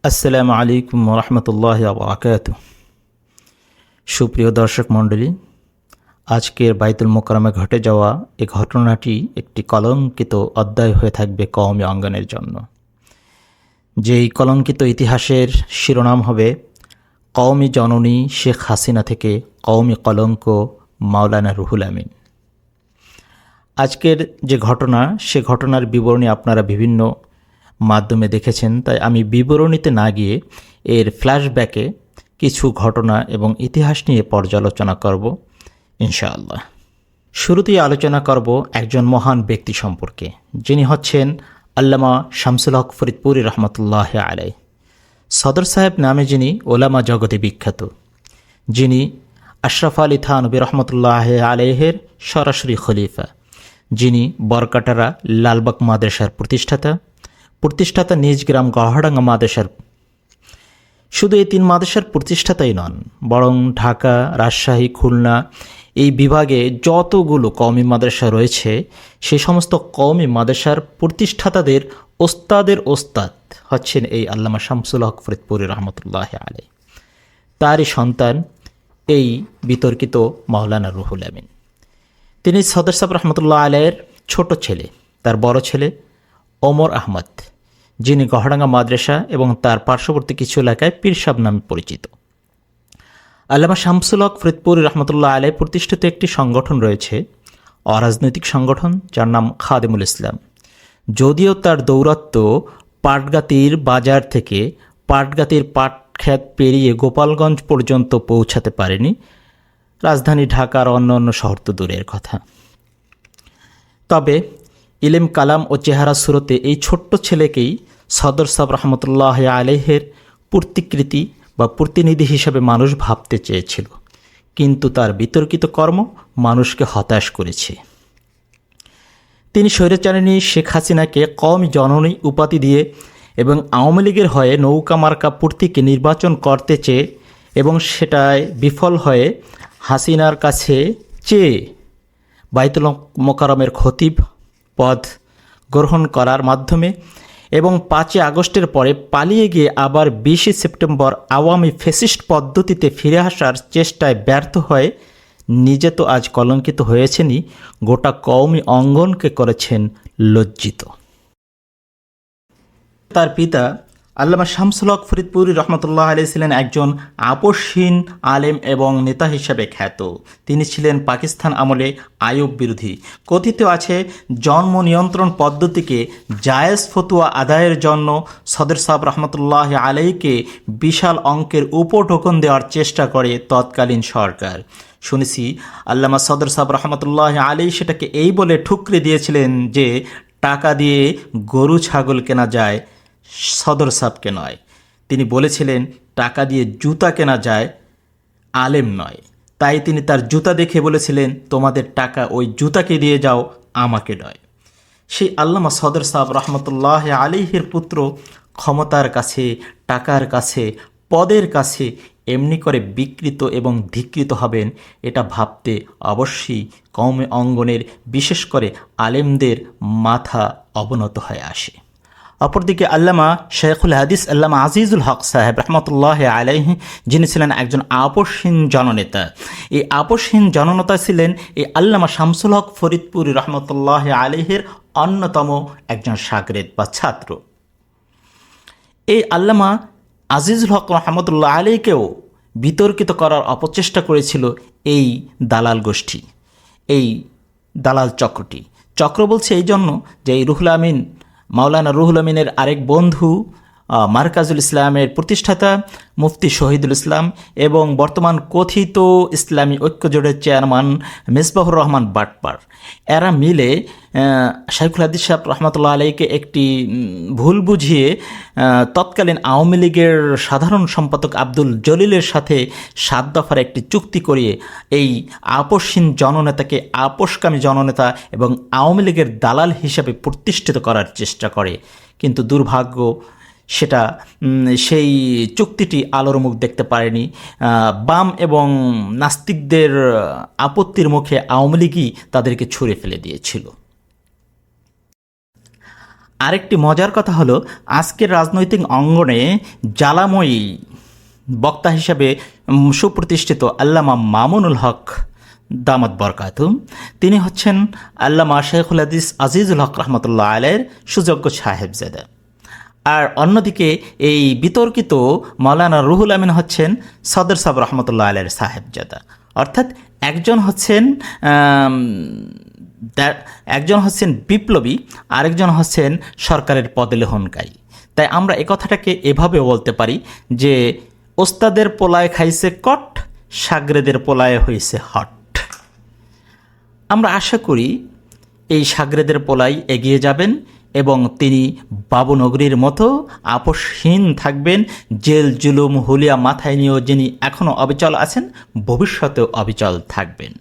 আসসালামু আলাইকুম রহমতুল্লাহ বারাকাতুহু। সুপ্রিয় দর্শক মণ্ডলী, আজকের বাইতুল মোকাররমে ঘটে যাওয়া এই ঘটনাটি একটি কলঙ্কিত অধ্যায় হয়ে থাকবে কওমি অঙ্গনের জন্য। যেই কলঙ্কিত ইতিহাসের শিরোনাম হবে কওমি জননী শেখ হাসিনা থেকে কওমি কলঙ্ক মাওলানা রুহুল আমিন। আজকের যে ঘটনা, সে ঘটনার বিবরণী আপনারা বিভিন্ন মাধ্যমে দেখেছেন, তাই আমি বিবরণীতে না গিয়ে এর ফ্ল্যাশব্যাকে কিছু ঘটনা এবং ইতিহাস নিয়ে পর্যালোচনা করব ইনশাআল্লাহ। শুরুতেই আলোচনা করব একজন মহান ব্যক্তি সম্পর্কে, যিনি হচ্ছেন আল্লামা শামসুল হক ফরিদপুরী রহমতুল্লাহ আলাই। সদর সাহেব নামে যিনি ওলামা জগতে বিখ্যাত, যিনি আশরাফ আলী থানবী রহমতুল্লাহ আলাইহের সরাসরি খলিফা, যিনি বরকাটারা লালবাগ মাদ্রাসার প্রতিষ্ঠাতা নিজ গ্রাম গহড়াঙ্গা মাদ্রাসার। শুধু এই তিন মাদ্রাসার প্রতিষ্ঠাতাই নন, বরং ঢাকা, রাজশাহী, খুলনা এই বিভাগে যতগুলো কওমি মাদ্রাসা রয়েছে, সেই সমস্ত কওমি মাদ্রাসার প্রতিষ্ঠাতাদের ওস্তাদের ওস্তাদ হচ্ছেন এই আল্লামা শামসুল হক ফরিদপুরী রহমতুল্লাহ আলাই। তারই সন্তান এই বিতর্কিত মাওলানা রুহুল আমিন। তিনি সদর সাহেব রহমতুল্লাহ আলাইয়ের ছোট ছেলে। তার বড় ছেলে ওমর আহমদ, যিনি গহড়াঙ্গা মাদ্রাসা এবং তার পার্শ্ববর্তী কিছু এলাকায় পীর সাহেব নামে পরিচিত। আল্লামা শামসুল হক ফরিদপুরী রহমতুল্লাহ আলাই প্রতিষ্ঠিত একটি সংগঠন রয়েছে, অরাজনৈতিক সংগঠন, যার নাম খাদেমুল ইসলাম। যদিও তার দৌরাত্ম্য পাটগাতির বাজার থেকে পাটগাতির পাটখ্যাত পেরিয়ে গোপালগঞ্জ পর্যন্ত পৌঁছাতে পারেনি, রাজধানী ঢাকার অন্য অন্য শহর তো দূরের কথা। তবে ইলেম, কালাম ও চেহারা সুরতে এই ছোট্ট ছেলেকেই সদর সাহেব রহমতুল্লাহ আলাইহের প্রতিকৃতি বা প্রতিনিধি হিসাবে মানুষ ভাবতে চেয়েছিল, কিন্তু তার বিতর্কিত কর্ম মানুষকে হতাশ করেছে। তিনি স্বৈরাচারিণী শেখ হাসিনাকে কওমি জননী উপাধি দিয়ে এবং আওয়ামী লীগের হয়ে নৌকা মার্কা প্রতীকে নির্বাচন করতে চেয়ে এবং সেটায় বিফল হয়ে হাসিনার কাছে চেয়ে বাইতুল মোকাররমের খতিব পদ গ্রহণ করার মাধ্যমে এবং 5 আগস্টের পরে পালিয়ে গিয়ে আবার 20 সেপ্টেম্বর আওয়ামী ফ্যাসিস্ট পদ্ধতিতে ফিরে আসার চেষ্টায় ব্যর্থ হয়ে নিজে তো আজ কলঙ্কিত হয়েছেনই, গোটা কওমি অঙ্গনকে করেছেন লজ্জিত। তার পিতা আল্লামা শামসুল হক ফরিদপুরী রহমতুল্লাহ আলাই ছিলেন একজন আপোষহীন আলেম এবং নেতা হিসাবে খ্যাত। তিনি ছিলেন পাকিস্তান আমলে আইয়ুব বিরোধী। কথিত আছে, জন্ম নিয়ন্ত্রণ পদ্ধতিকে জায়েজ ফতুয়া আদায়ের জন্য সদর সাহেব রহমতুল্লাহ আলাইকে বিশাল অঙ্কের উপঢৌকন দেওয়ার চেষ্টা করে তৎকালীন সরকার। শুনেছি আল্লামা সদর সাহেব রহমতুল্লাহ আলাই সেটাকে এই বলে ঠুকরে দিয়েছিলেন যে টাকা দিয়ে গরু ছাগল কেনা যায়, সদর সাহেবকে নয়। তিনি বলেছিলেন টাকা দিয়ে জুতা কেনা যায়, আলেম নয়। তাই তিনি তার জুতা দেখে বলেছিলেন, তোমাদের টাকা ওই জুতাকে দিয়ে যাও, আমাকে নয়। সেই আল্লামা সদর সাহেব রহমতুল্লাহ আলাইহির পুত্র ক্ষমতার কাছে, টাকার কাছে, পদের কাছে এমনি করে বিকৃত এবং ধিকৃত হবেন, এটা ভাবতে অবশ্যই কওমি অঙ্গনের বিশেষ করে আলেমদের মাথা অবনত হয়ে আসে। অপরদিকে আল্লামা শেখুল হাদিস আল্লামা আজিজুল হক সাহেব রহমতুল্লাহ আলাইহি, যিনি ছিলেন একজন আপোষহীন জননেতা। এই আপোষহীন জননেতা ছিলেন এই আল্লামা শামসুল হক ফরিদপুরী রহমতুল্লাহ আলাইহির অন্যতম একজন শাগরেদ বা ছাত্র। এই আল্লামা আজিজুল হক রহমতুল্লাহ আলাইকেও বিতর্কিত করার অপচেষ্টা করেছিল এই দালাল গোষ্ঠী, এই দালাল চক্র বলছে এই জন্য যে এই রুহুল আমিন, মাওলানা রুহুল আমিনের আরেক বন্ধু, মারকাজুল ইসলামের প্রতিষ্ঠাতা মুফতি শহীদুল ইসলাম এবং বর্তমান কথিত ইসলামী ঐক্যজোটের চেয়ারম্যান মেজবাহুর রহমান বাটপার, এরা মিলে শাইখুল হাদিস সাহেব রহমতুল্লাহ আলাইকে একটি ভুল বুঝিয়ে তৎকালীন আওয়ামী লীগের সাধারণ সম্পাদক আব্দুল জলিলের সাথে 7 দফার একটি চুক্তি করিয়ে এই আপোষহীন জননেতাকে আপোষকামী জননেতা এবং আওয়ামী লীগের দালাল হিসাবে প্রতিষ্ঠিত করার চেষ্টা করে। কিন্তু দুর্ভাগ্য, সেটা সেই চুক্তিটি আলোর মুখ দেখতে পারেনি। বাম এবং নাস্তিকদের আপত্তির মুখে আওয়ামী লীগই তাদেরকে ছুঁড়ে ফেলে দিয়েছিল। আরেকটি মজার কথা হলো, আজকের রাজনৈতিক অঙ্গনে জ্বালাময়ী বক্তা হিসেবে সুপ্রতিষ্ঠিত আল্লামা মামুনুল হক দামাত বরকাতুম, তিনি হচ্ছেন আল্লামা শেখুল হাদিস আজিজুল হক রহমতুল্লাহ আলাইয়ের সুযোগ্য সাহেবজাদা। আর অন্যদিকে এই বিতর্কিত মাওলানা রুহুল আমিন হচ্ছেন সদর সাহেব রহমতুল্লাহ আলাইয়ের সাহেবজাদা। অর্থাৎ একজন হচ্ছেন বিপ্লবী, আরেকজন হচ্ছেন সরকারের পদলেহনকারী। তাই আমরা এ কথাটাকে এভাবে বলতে পারি যে ওস্তাদের পোলায় খাইছে কট, সাগরেদের পোলায় হয়েছে হট। আমরা আশা করি এই সাগরেদের পোলাই এগিয়ে যাবেন এবং তিনি বাবুনগরীর মতো আপোষহীন থাকবেন। জেল জুলুম হুলিয়া মাথায় নিয়েও যিনি এখনও অবিচল আছেন, ভবিষ্যতেও অবিচল থাকবেন।